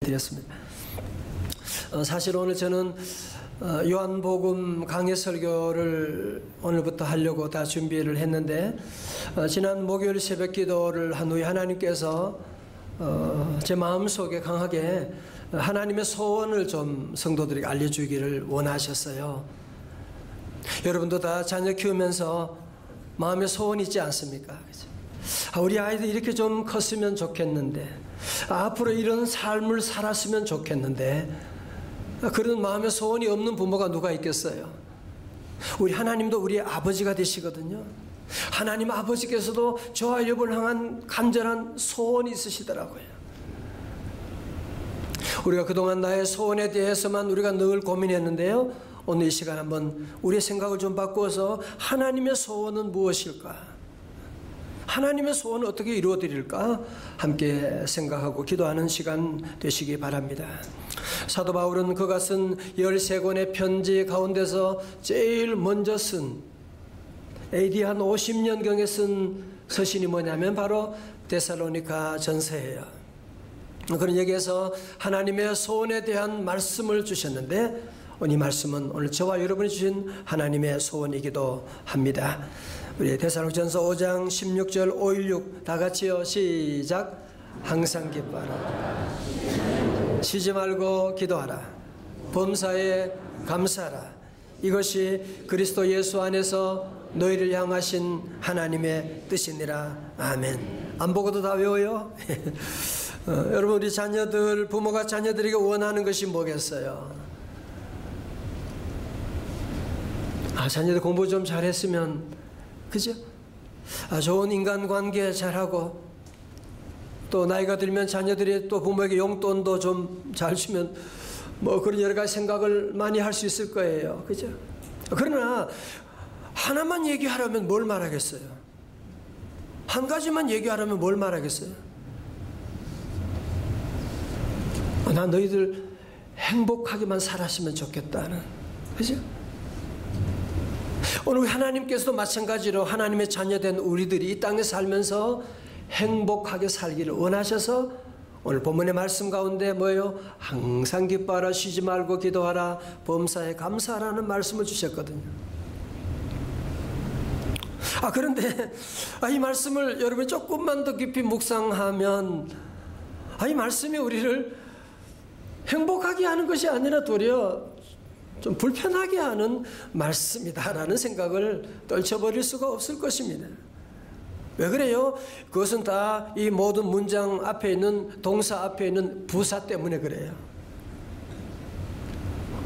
드렸습니다. 사실 오늘 저는 요한복음 강해 설교를 오늘부터 하려고 다 준비를 했는데 지난 목요일 새벽 기도를 한 후에 하나님께서 제 마음속에 강하게 하나님의 소원을 좀 성도들에게 알려주기를 원하셨어요. 여러분도 다 자녀 키우면서 마음에 소원이 있지 않습니까? 우리 아이들 이렇게 좀 컸으면 좋겠는데, 앞으로 이런 삶을 살았으면 좋겠는데, 그런 마음의 소원이 없는 부모가 누가 있겠어요? 우리 하나님도 우리의 아버지가 되시거든요. 하나님 아버지께서도 저와 여러분을 향한 간절한 소원이 있으시더라고요. 우리가 그동안 나의 소원에 대해서만 우리가 늘 고민했는데요, 오늘 이 시간 한번 우리의 생각을 좀 바꾸어서 하나님의 소원은 무엇일까? 하나님의 소원을 어떻게 이루어드릴까? 함께 생각하고 기도하는 시간 되시기 바랍니다. 사도 바울은 그가 쓴 13권의 편지 가운데서 제일 먼저 쓴 AD 한 50년경에 쓴 서신이 뭐냐면 바로 데살로니가 전서예요. 그런 여기에서 하나님의 소원에 대한 말씀을 주셨는데 이 말씀은 오늘 저와 여러분이 주신 하나님의 소원이기도 합니다. 우리 데살로니가전서 5장 16절 516 다 같이요. 시작. 항상 기뻐하라. 쉬지 말고 기도하라. 범사에 감사하라. 이것이 그리스도 예수 안에서 너희를 향하신 하나님의 뜻이니라. 아멘. 안 보고도 다 외워요? 여러분, 우리 자녀들, 부모가 자녀들에게 원하는 것이 뭐겠어요? 자녀들 공부 좀 잘했으면, 그죠? 좋은 인간관계 잘하고, 또 나이가 들면 자녀들이 또 부모에게 용돈도 좀 잘 주면 뭐 그런 여러 가지 생각을 많이 할 수 있을 거예요. 그죠? 그러나 하나만 얘기하라면 뭘 말하겠어요? 한 가지만 얘기하라면 뭘 말하겠어요? 난 너희들 행복하게만 살았으면 좋겠다는, 그죠? 오늘 하나님께서도 마찬가지로 하나님의 자녀된 우리들이 이 땅에 살면서 행복하게 살기를 원하셔서 오늘 본문의 말씀 가운데 뭐예요? 항상 기뻐하라, 쉬지 말고 기도하라, 범사에 감사하라는 말씀을 주셨거든요. 그런데 이 말씀을 여러분이 조금만 더 깊이 묵상하면 이 말씀이 우리를 행복하게 하는 것이 아니라 도리어 좀 불편하게 하는 말씀이다라는 생각을 떨쳐버릴 수가 없을 것입니다. 왜 그래요? 그것은 다 이 모든 문장 앞에 있는 동사 앞에 있는 부사 때문에 그래요.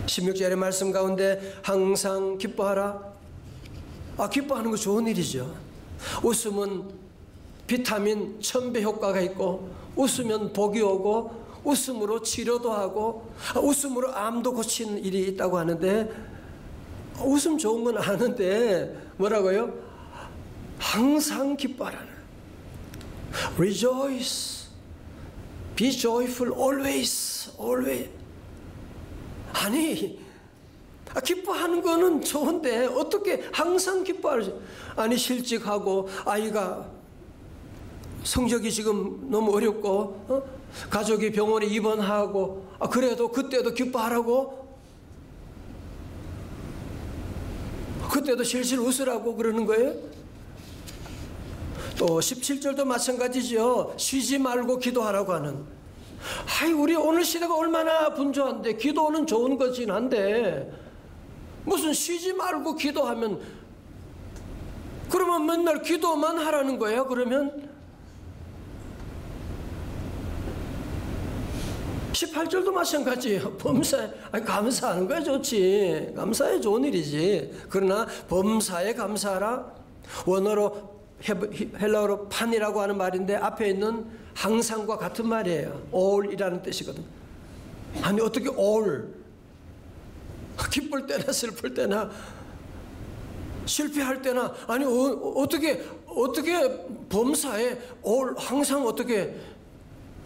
16절의 말씀 가운데 항상 기뻐하라. 기뻐하는 거 좋은 일이죠. 웃음은 비타민 1000배 효과가 있고, 웃으면 복이 오고, 웃음으로 치료도 하고, 웃음으로 암도 고치는 일이 있다고 하는데, 웃음 좋은 건 아는데 뭐라고요? 항상 기뻐하라는. Rejoice, be joyful always, always. 아니, 기뻐하는 거는 좋은데 어떻게 항상 기뻐하지? 아니, 실직하고 아이가 성적이 지금 너무 어렵고 가족이 병원에 입원하고 그래도 그때도 기뻐하라고? 그때도 실실 웃으라고 그러는 거예요? 또 17절도 마찬가지죠. 쉬지 말고 기도하라고 하는. 우리 오늘 시대가 얼마나 분주한데, 기도는 좋은 거긴 한데 무슨 쉬지 말고 기도하면, 그러면 맨날 기도만 하라는 거예요? 그러면 18절도 마찬가지예요. 범사에 감사하는 거야 좋지. 감사해 좋은 일이지. 그러나 범사에 감사하라. 원어로 헬라어로 판이라고 하는 말인데 앞에 있는 항상과 같은 말이에요. all이라는 뜻이거든. 아니, 어떻게 all, 기쁠 때나 슬플 때나 실패할 때나, 아니 어떻게 범사에 all, 항상 어떻게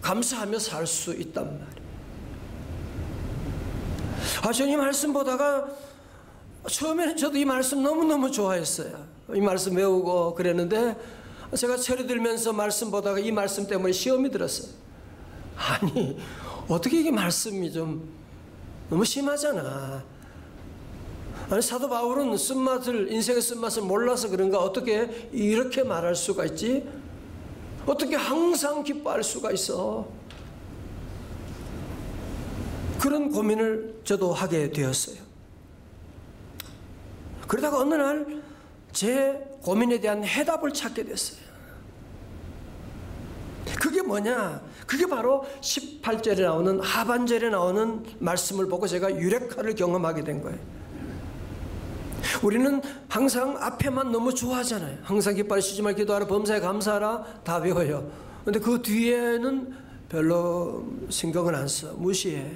감사하며 살 수 있단 말이에요. 저는 이 말씀 보다가 처음에는 저도 이 말씀 너무너무 좋아했어요. 이 말씀 외우고 그랬는데 제가 철이 들면서 말씀 보다가 이 말씀 때문에 시험이 들었어요. 아니, 어떻게 이게 말씀이 좀 너무 심하잖아. 아니 사도 바울은 쓴맛을, 인생의 쓴맛을 몰라서 그런가 어떻게 이렇게 말할 수가 있지? 어떻게 항상 기뻐할 수가 있어? 그런 고민을 저도 하게 되었어요. 그러다가 어느 날 제 고민에 대한 해답을 찾게 됐어요. 그게 뭐냐? 그게 바로 18절에 나오는, 하반절에 나오는 말씀을 보고 제가 유레카를 경험하게 된 거예요. 우리는 항상 앞에만 너무 좋아하잖아요. 항상 기뻐하라, 쉬지 말고 기도하라, 범사에 감사하라 다 배워요. 근데 그 뒤에는 별로 신경을 안 써. 무시해.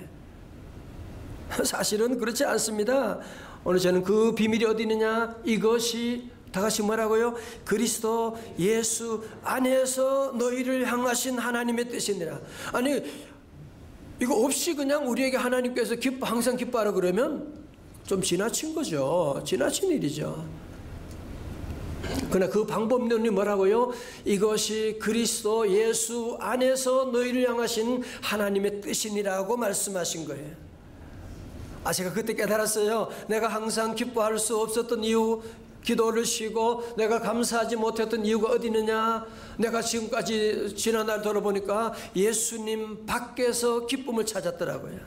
사실은 그렇지 않습니다. 오늘 저는 그 비밀이 어디 있느냐? 이것이 다 같이 뭐라고요? 그리스도 예수 안에서 너희를 향하신 하나님의 뜻이니라. 아니 이거 없이 그냥 우리에게 하나님께서 항상 기뻐하라 그러면 좀 지나친 거죠. 지나친 일이죠. 그러나 그 방법론이 뭐라고요? 이것이 그리스도 예수 안에서 너희를 향하신 하나님의 뜻이니라고 말씀하신 거예요. 제가 그때 깨달았어요. 내가 항상 기뻐할 수 없었던 이유, 기도를 쉬고 내가 감사하지 못했던 이유가 어디 있느냐? 내가 지금까지 지난 날 돌아보니까 예수님 밖에서 기쁨을 찾았더라고요.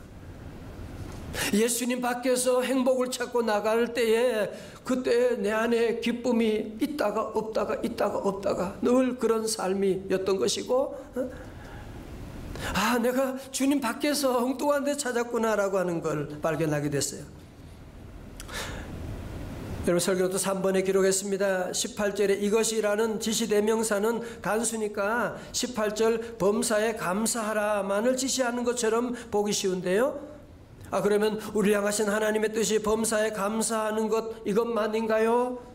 예수님 밖에서 행복을 찾고 나갈 때에 그때 내 안에 기쁨이 있다가 없다가 늘 그런 삶이었던 것이고, 내가 주님 밖에서 엉뚱한 데 찾았구나라고 하는 걸 발견하게 됐어요. 여러분 설교도 3번에 기록했습니다. 18절에 이것이라는 지시대명사는 단수니까 18절 범사에 감사하라만을 지시하는 것처럼 보기 쉬운데요. 그러면 우리를 향하신 하나님의 뜻이 범사에 감사하는 것 이것만인가요?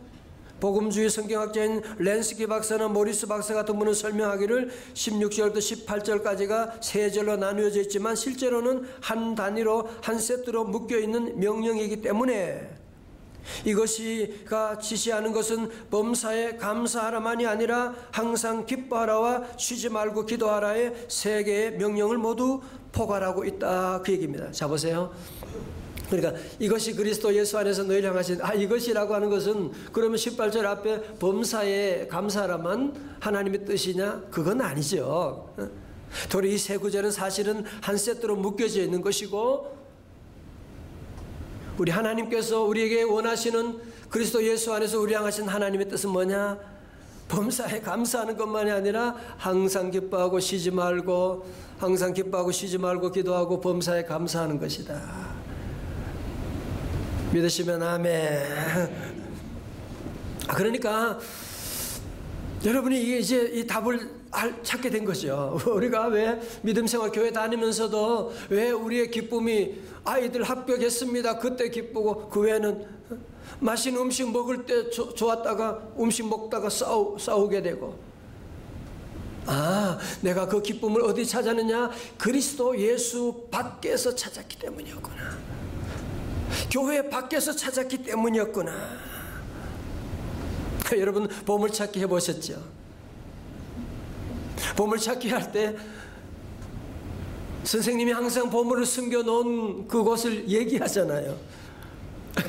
복음주의 성경학자인 렌스키 박사나 모리스 박사 같은 분은 설명하기를 16절부터 18절까지가 세 절로 나누어져 있지만 실제로는 한 단위로 한 세트로 묶여있는 명령이기 때문에 이것이가 지시하는 것은 범사에 감사하라만이 아니라 항상 기뻐하라와 쉬지 말고 기도하라의 세 개의 명령을 모두 포괄하고 있다, 그 얘기입니다. 자 보세요. 그러니까 이것이 그리스도 예수 안에서 너희를 향하신, 이것이라고 하는 것은 그러면 18절 앞에 범사에 감사하라만 하나님의 뜻이냐? 그건 아니죠. 도리 이 세 구절은 사실은 한 세트로 묶여져 있는 것이고, 우리 하나님께서 우리에게 원하시는 그리스도 예수 안에서 우리 향하신 하나님의 뜻은 뭐냐? 범사에 감사하는 것만이 아니라 항상 기뻐하고 쉬지 말고, 항상 기뻐하고 쉬지 말고 기도하고 범사에 감사하는 것이다. 믿으시면 아멘. 그러니까 여러분이 이제 이 답을 찾게 된 거죠. 우리가 왜 믿음생활 교회 다니면서도 왜 우리의 기쁨이 아이들 합격했습니다, 그때 기쁘고 그 외에는 맛있는 음식 먹을 때 좋았다가 음식 먹다가 싸우게 되고, 내가 그 기쁨을 어디 찾았느냐? 그리스도 예수 밖에서 찾았기 때문이었구나. 교회 밖에서 찾았기 때문이었구나. 여러분 보물찾기 해보셨죠? 보물찾기 할 때 선생님이 항상 보물을 숨겨놓은 그곳을 얘기하잖아요.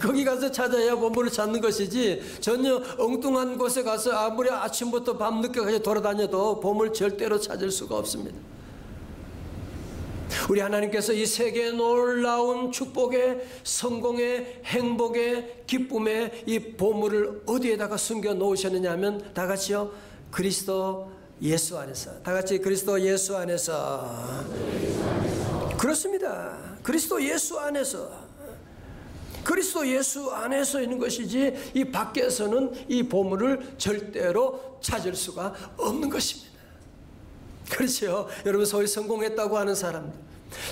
거기 가서 찾아야 보물을 찾는 것이지, 전혀 엉뚱한 곳에 가서 아무리 아침부터 밤늦게까지 돌아다녀도 보물 절대로 찾을 수가 없습니다. 우리 하나님께서 이 세계의 놀라운 축복의, 성공의, 행복의, 기쁨의 이 보물을 어디에다가 숨겨 놓으셨느냐 하면 다 같이요, 그리스도 예수 안에서. 다 같이 그리스도 예수 안에서. 그렇습니다. 그리스도 예수 안에서. 그리스도 예수 안에서 있는 것이지 이 밖에서는 이 보물을 절대로 찾을 수가 없는 것입니다. 그렇죠. 여러분 소위 성공했다고 하는 사람들,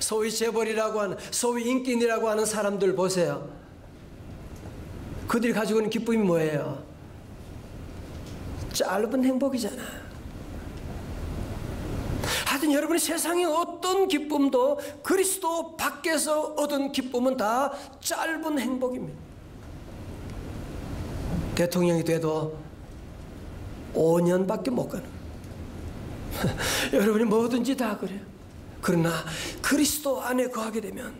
소위 재벌이라고 하는, 소위 인기인이라고 하는 사람들 보세요. 그들이 가지고 있는 기쁨이 뭐예요? 짧은 행복이잖아. 하여튼 여러분이 세상의 어떤 기쁨도 그리스도 밖에서 얻은 기쁨은 다 짧은 행복입니다. 대통령이 돼도 5년밖에 못 가는 여러분이 뭐든지 다 그래요. 그러나 그리스도 안에 거하게 되면,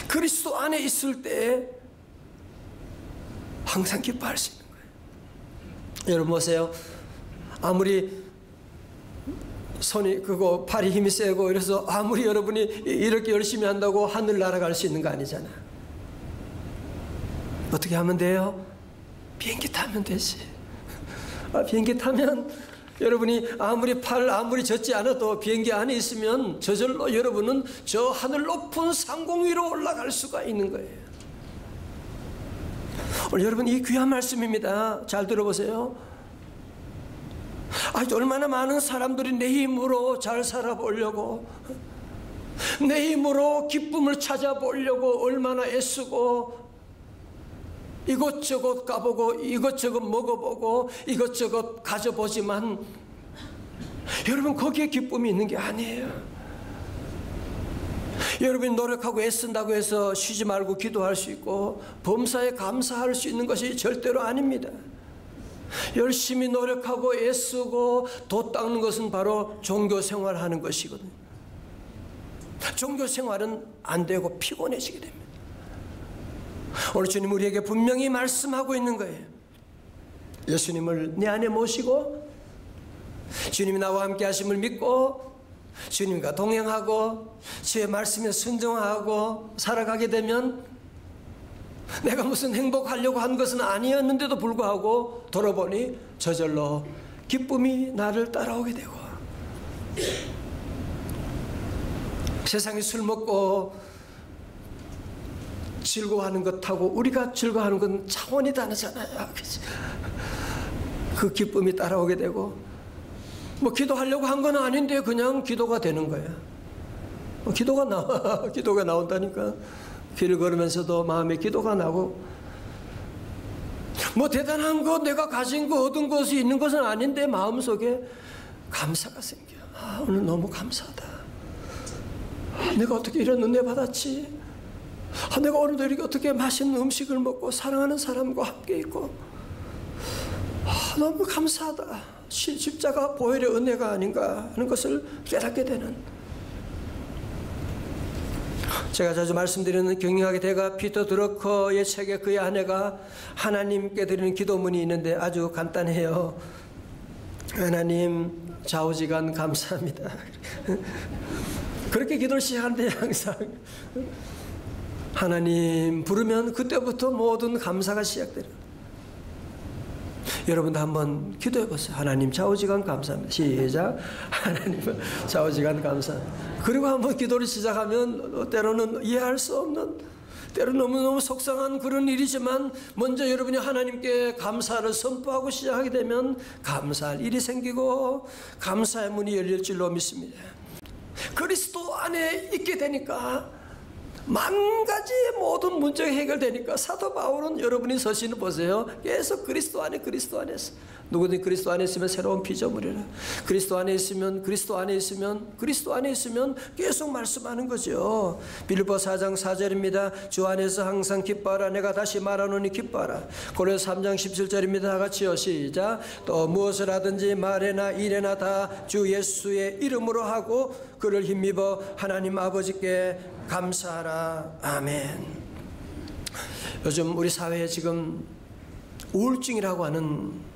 그리스도 안에 있을 때 항상 기뻐할 수 있는 거예요. 여러분 보세요. 아무리 손이 크고 팔이 힘이 세고 이래서 아무리 여러분이 이렇게 열심히 한다고 하늘 날아갈 수 있는 거 아니잖아. 어떻게 하면 돼요? 비행기 타면 되지. 비행기 타면 여러분이 아무리 젖지 않아도 비행기 안에 있으면 저절로 여러분은 저 하늘 높은 상공 위로 올라갈 수가 있는 거예요. 오늘 여러분 이 귀한 말씀입니다. 잘 들어보세요. 얼마나 많은 사람들이 내 힘으로 잘 살아보려고, 내 힘으로 기쁨을 찾아보려고 얼마나 애쓰고 이것저것 까보고 이것저것 먹어보고 이것저것 가져보지만 여러분 거기에 기쁨이 있는 게 아니에요. 여러분이 노력하고 애쓴다고 해서 쉬지 말고 기도할 수 있고 범사에 감사할 수 있는 것이 절대로 아닙니다. 열심히 노력하고 애쓰고 도 닦는 것은 바로 종교생활 하는 것이거든요. 종교생활은 안 되고 피곤해지게 됩니다. 오늘 주님 우리에게 분명히 말씀하고 있는 거예요. 예수님을 내 안에 모시고 주님이 나와 함께 하심을 믿고 주님과 동행하고 주의 말씀에 순종하고 살아가게 되면 내가 무슨 행복하려고 한 것은 아니었는데도 불구하고 돌아보니 저절로 기쁨이 나를 따라오게 되고, 세상에 술 먹고 즐거워하는 것하고 우리가 즐거워하는 건 차원이 다르잖아요. 그 기쁨이 따라오게 되고, 기도하려고 한 건 아닌데 그냥 기도가 되는 거예요. 기도가 나온다니까. 길을 걸으면서도 마음에 기도가 나고, 대단한 거 내가 가진 거 얻은 것이 있는 것은 아닌데 마음속에 감사가 생겨요. 오늘 너무 감사하다. 내가 어떻게 이런 은혜 받았지? 내가 오늘도 이렇게 어떻게 맛있는 음식을 먹고 사랑하는 사람과 함께 있고, 너무 감사하다. 십자가 보혈의 은혜가 아닌가 하는 것을 깨닫게 되는, 제가 자주 말씀드리는 경영학의 대가 피터 드러커의 책에 그의 아내가 하나님께 드리는 기도문이 있는데 아주 간단해요. 하나님 좌우지간 감사합니다. 그렇게 기도를 시작하는데 항상 하나님 부르면 그때부터 모든 감사가 시작돼요. 여러분도 한번 기도해 보세요. 하나님 좌우지간 감사합니다. 시작. 하나님 좌우지간 감사합니다. 그리고 한번 기도를 시작하면 때로는 이해할 수 없는, 때로는 너무너무 속상한 그런 일이지만 먼저 여러분이 하나님께 감사를 선포하고 시작하게 되면 감사할 일이 생기고 감사의 문이 열릴 줄로 믿습니다. 그리스도 안에 있게 되니까 만 가지의 모든 문제가 해결되니까 사도 바울은 여러분이 서신을 보세요. 계속 그리스도 안에서 누구든 그리스도 안에 있으면 새로운 피조물이라. 그리스도 안에 있으면 계속 말씀하는 거죠. 빌립보 4장 4절입니다. 주 안에서 항상 기뻐하라. 내가 다시 말하노니 기뻐하라. 고린도서 3장 17절입니다. 다 같이요. 시작. 또 무엇을 하든지 말에나 일에나 다 주 예수의 이름으로 하고 그를 힘입어 하나님 아버지께 감사하라. 아멘. 요즘 우리 사회에 지금 우울증이라고 하는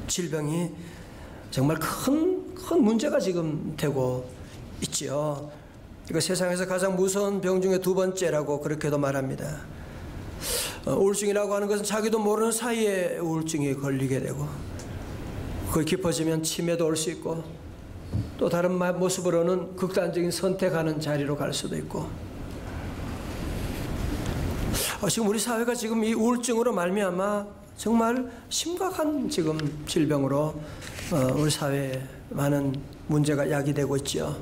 질병이 정말 큰 문제가 지금 되고 있지요. 이거 세상에서 가장 무서운 병 중에 두 번째라고 그렇게도 말합니다. 우울증이라고 하는 것은 자기도 모르는 사이에 우울증이 걸리게 되고, 그걸 깊어지면 치매도 올 수 있고, 또 다른 모습으로는 극단적인 선택하는 자리로 갈 수도 있고, 지금 우리 사회가 지금 이 우울증으로 말미암아 정말 심각한 지금 질병으로 우리 사회에 많은 문제가 야기되고 있죠.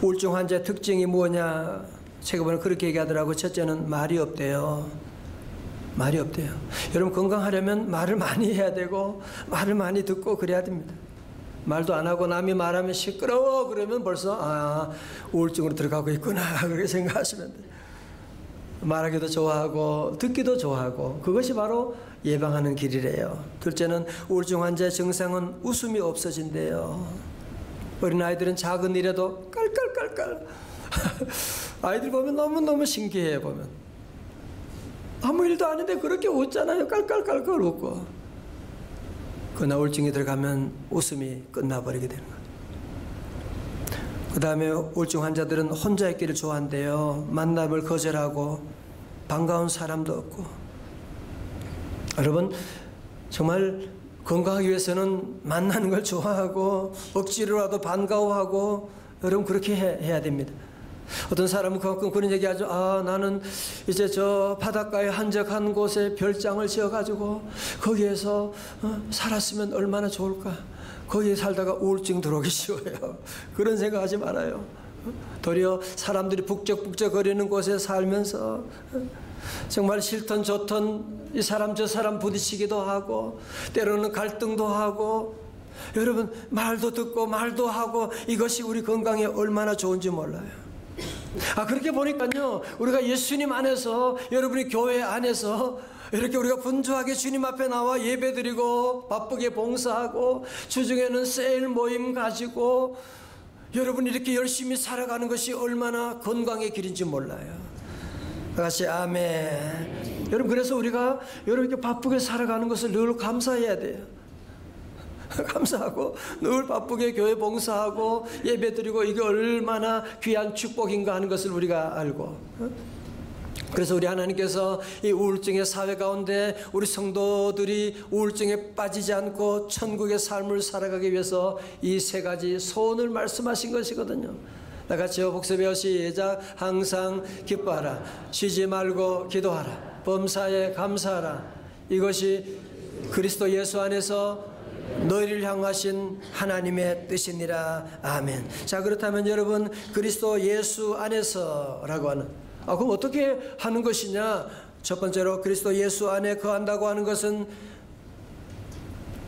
우울증 환자의 특징이 뭐냐? 책에 보면 그렇게 얘기하더라고요. 첫째는 말이 없대요. 말이 없대요. 여러분 건강하려면 말을 많이 해야 되고 말을 많이 듣고 그래야 됩니다. 말도 안 하고 남이 말하면 시끄러워 그러면 벌써 우울증으로 들어가고 있구나 그렇게 생각하시면 돼요. 말하기도 좋아하고 듣기도 좋아하고 그것이 바로 예방하는 길이래요. 둘째는 우울증 환자의 증상은 웃음이 없어진대요. 어린아이들은 작은 일에도 깔깔깔깔 아이들 보면 너무너무 신기해. 보면 아무 일도 아닌데 그렇게 웃잖아요. 깔깔깔깔 웃고. 그러나 우울증이 들어가면 웃음이 끝나버리게 되는 거예요. 그 다음에 우울증 환자들은 혼자 있기를 좋아한대요. 만남을 거절하고 반가운 사람도 없고. 여러분 정말 건강하기 위해서는 만나는 걸 좋아하고 억지로라도 반가워하고 여러분 그렇게 해야 됩니다. 어떤 사람은 가끔 그런 얘기하죠. 나는 이제 저 바닷가에 한적한 곳에 별장을 지어가지고 거기에서 살았으면 얼마나 좋을까. 거기에 살다가 우울증 들어오기 쉬워요. 그런 생각하지 말아요. 도리어 사람들이 북적북적거리는 곳에 살면서 정말 싫던 좋던 이 사람 저 사람 부딪히기도 하고 때로는 갈등도 하고 여러분 말도 듣고 말도 하고 이것이 우리 건강에 얼마나 좋은지 몰라요. 그렇게 보니까요 우리가 예수님 안에서 여러분이 교회 안에서 이렇게 우리가 분주하게 주님 앞에 나와 예배드리고 바쁘게 봉사하고 주중에는 세일 모임 가지고 여러분 이렇게 열심히 살아가는 것이 얼마나 건강의 길인지 몰라요. 같이 아멘. 여러분 그래서 우리가 이렇게 바쁘게 살아가는 것을 늘 감사해야 돼요. 감사하고 늘 바쁘게 교회 봉사하고 예배드리고 이게 얼마나 귀한 축복인가 하는 것을 우리가 알고, 그래서 우리 하나님께서 이 우울증의 사회 가운데 우리 성도들이 우울증에 빠지지 않고 천국의 삶을 살아가기 위해서 이 세 가지 소원을 말씀하신 것이거든요. 나같이요 복습하여 시작. 항상 기뻐하라, 쉬지 말고 기도하라, 범사에 감사하라. 이것이 그리스도 예수 안에서 너희를 향하신 하나님의 뜻이니라. 아멘. 자, 그렇다면 여러분 그리스도 예수 안에서라고 하는, 그럼 어떻게 하는 것이냐? 첫 번째로 그리스도 예수 안에 거한다고 하는 것은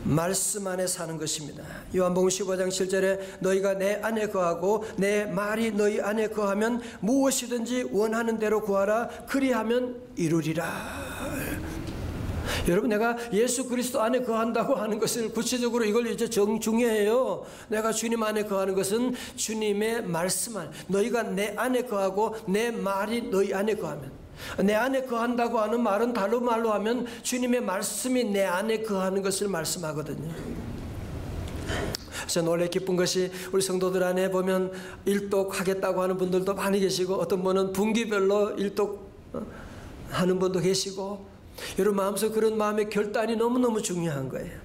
말씀 안에 사는 것입니다. 요한복음 15장 7절에 너희가 내 안에 거하고 내 말이 너희 안에 거하면 무엇이든지 원하는 대로 구하라. 그리하면 이루리라. 여러분 내가 예수 그리스도 안에 거한다고 하는 것을 구체적으로 이걸 이제 중요해요. 내가 주님 안에 거하는 것은 주님의 말씀 안에, 너희가 내 안에 거하고 내 말이 너희 안에 거하면, 내 안에 거한다고 하는 말은 다른 말로 하면 주님의 말씀이 내 안에 거하는 것을 말씀하거든요. 그래서 놀래 기쁜 것이 우리 성도들 안에 보면 일독하겠다고 하는 분들도 많이 계시고 어떤 분은 분기별로 일독하는 분도 계시고, 여러분 마음속 그런 마음의 결단이 너무너무 중요한 거예요.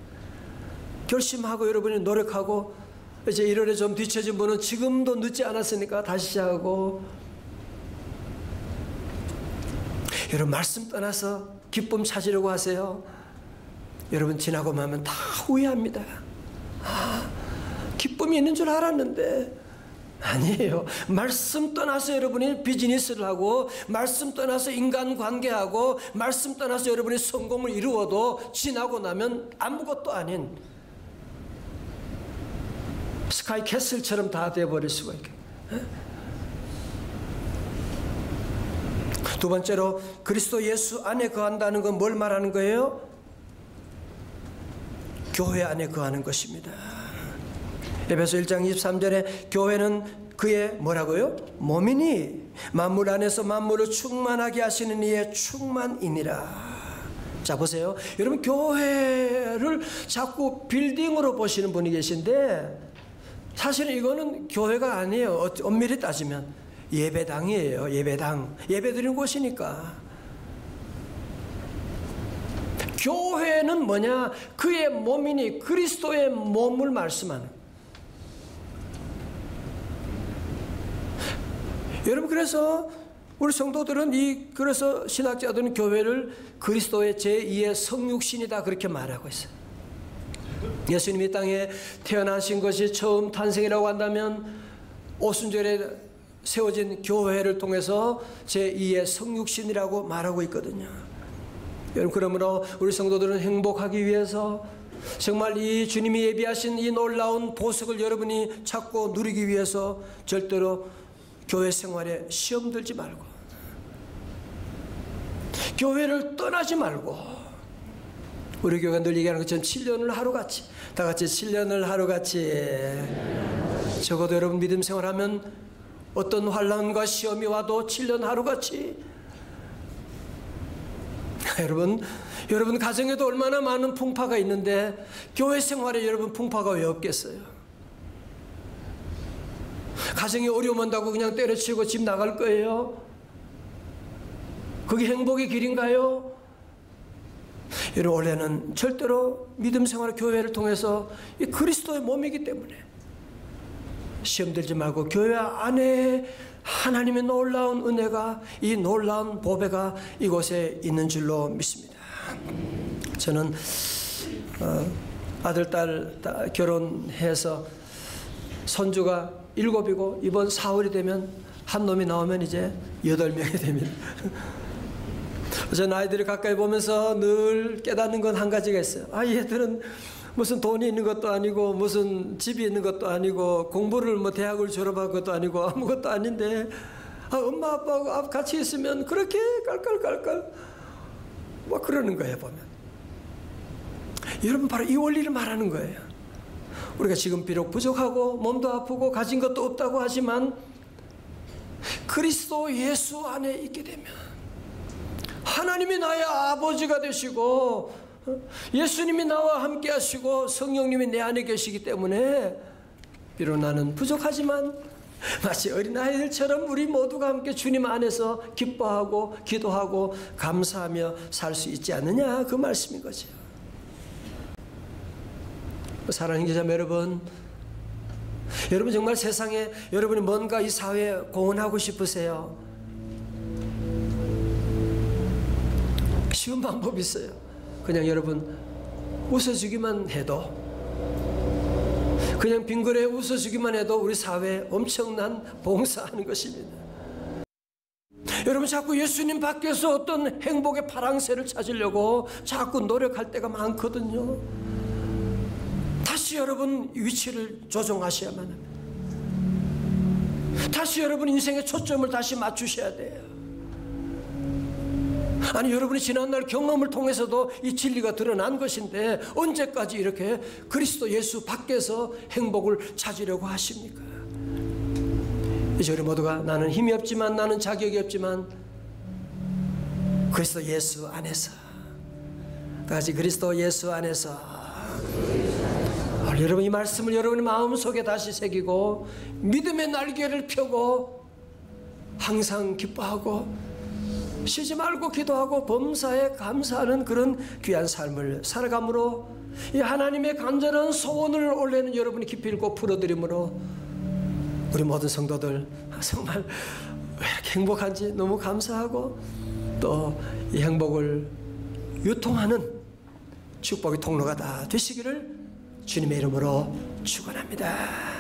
결심하고 여러분이 노력하고, 이제 1월에 좀 뒤처진 분은 지금도 늦지 않았으니까 다시 시작하고, 여러분 말씀 떠나서 기쁨 찾으려고 하세요. 여러분 지나고 나면 다 후회합니다. 기쁨이 있는 줄 알았는데 아니에요. 말씀 떠나서 여러분이 비즈니스를 하고, 말씀 떠나서 인간관계하고, 말씀 떠나서 여러분이 성공을 이루어도 지나고 나면 아무것도 아닌 스카이 캐슬처럼 다 되어버릴 수가 있겠어요. 두 번째로 그리스도 예수 안에 거한다는 건 뭘 말하는 거예요? 교회 안에 거하는 것입니다. 에베소 1장 23절에 교회는 그의 뭐라고요? 몸이니 만물 안에서 만물을 충만하게 하시는 이의 충만이니라. 자 보세요. 여러분 교회를 자꾸 빌딩으로 보시는 분이 계신데 사실은 이거는 교회가 아니에요. 엄밀히 따지면 예배당이에요. 예배당. 예배드리는 곳이니까. 교회는 뭐냐? 그의 몸이니 그리스도의 몸을 말씀하는. 여러분 그래서 우리 성도들은 그래서 신학자들은 교회를 그리스도의 제2의 성육신이다 그렇게 말하고 있어요. 예수님이 땅에 태어나신 것이 처음 탄생이라고 한다면 오순절에 세워진 교회를 통해서 제2의 성육신이라고 말하고 있거든요. 여러분 그러므로 우리 성도들은 행복하기 위해서 정말 이 주님이 예비하신 이 놀라운 보석을 여러분이 찾고 누리기 위해서 절대로 교회 생활에 시험 들지 말고, 교회를 떠나지 말고, 우리 교회가 늘 얘기하는 것처럼 7년을 하루같이, 다 같이 7년을 하루같이 적어도 여러분 믿음 생활하면 어떤 환난과 시험이 와도 7년 하루같이 여러분 가정에도 얼마나 많은 풍파가 있는데 교회 생활에 여러분 풍파가 왜 없겠어요? 가정에 어려움 온다고 그냥 때려치고 집 나갈 거예요? 그게 행복의 길인가요? 여러분 원래는 절대로 믿음 생활 교회를 통해서 이 그리스도의 몸이기 때문에 시험 들지 말고 교회 안에 하나님의 놀라운 은혜가, 이 놀라운 보배가 이곳에 있는 줄로 믿습니다. 저는 아들, 딸 결혼해서 손주가 7이고 이번 4월이 되면 한 놈이 나오면 이제 8명이 됩니다. 저는 아이들을 가까이 보면서 늘 깨닫는 건 한 가지가 있어요. 얘들은 무슨 돈이 있는 것도 아니고 무슨 집이 있는 것도 아니고 공부를 대학을 졸업한 것도 아니고 아무것도 아닌데 엄마 아빠하고 같이 있으면 그렇게 깔깔깔깔 막 그러는 거예요. 보면 여러분 바로 이 원리를 말하는 거예요. 우리가 지금 비록 부족하고 몸도 아프고 가진 것도 없다고 하지만 그리스도 예수 안에 있게 되면 하나님이 나의 아버지가 되시고 예수님이 나와 함께 하시고 성령님이 내 안에 계시기 때문에 비록 나는 부족하지만 마치 어린아이들처럼 우리 모두가 함께 주님 안에서 기뻐하고 기도하고 감사하며 살 수 있지 않느냐, 그 말씀인 거죠. 사랑하는 형제자매 여러분, 여러분 정말 세상에 여러분이 뭔가 이 사회에 공헌하고 싶으세요? 쉬운 방법이 있어요. 그냥 여러분 웃어주기만 해도, 그냥 빙그레 웃어주기만 해도 우리 사회에 엄청난 봉사하는 것입니다. 여러분 자꾸 예수님 밖에서 어떤 행복의 파랑새를 찾으려고 자꾸 노력할 때가 많거든요. 다시 여러분 위치를 조정하셔야만 합니다. 다시 여러분 인생의 초점을 다시 맞추셔야 돼요. 아니 여러분이 지난날 경험을 통해서도 이 진리가 드러난 것인데 언제까지 이렇게 그리스도 예수 밖에서 행복을 찾으려고 하십니까? 이제 우리 모두가 나는 힘이 없지만, 나는 자격이 없지만 그리스도 예수 안에서, 다시 그리스도 예수 안에서 여러분 이 말씀을 여러분의 마음속에 다시 새기고 믿음의 날개를 펴고 항상 기뻐하고 쉬지 말고 기도하고 범사에 감사하는 그런 귀한 삶을 살아감으로 이 하나님의 간절한 소원을 올해는 여러분이 깊이 읽고 풀어드림으로 우리 모든 성도들 정말 왜 이렇게 행복한지 너무 감사하고 또 이 행복을 유통하는 축복의 통로가 다 되시기를 주님의 이름으로 축원합니다.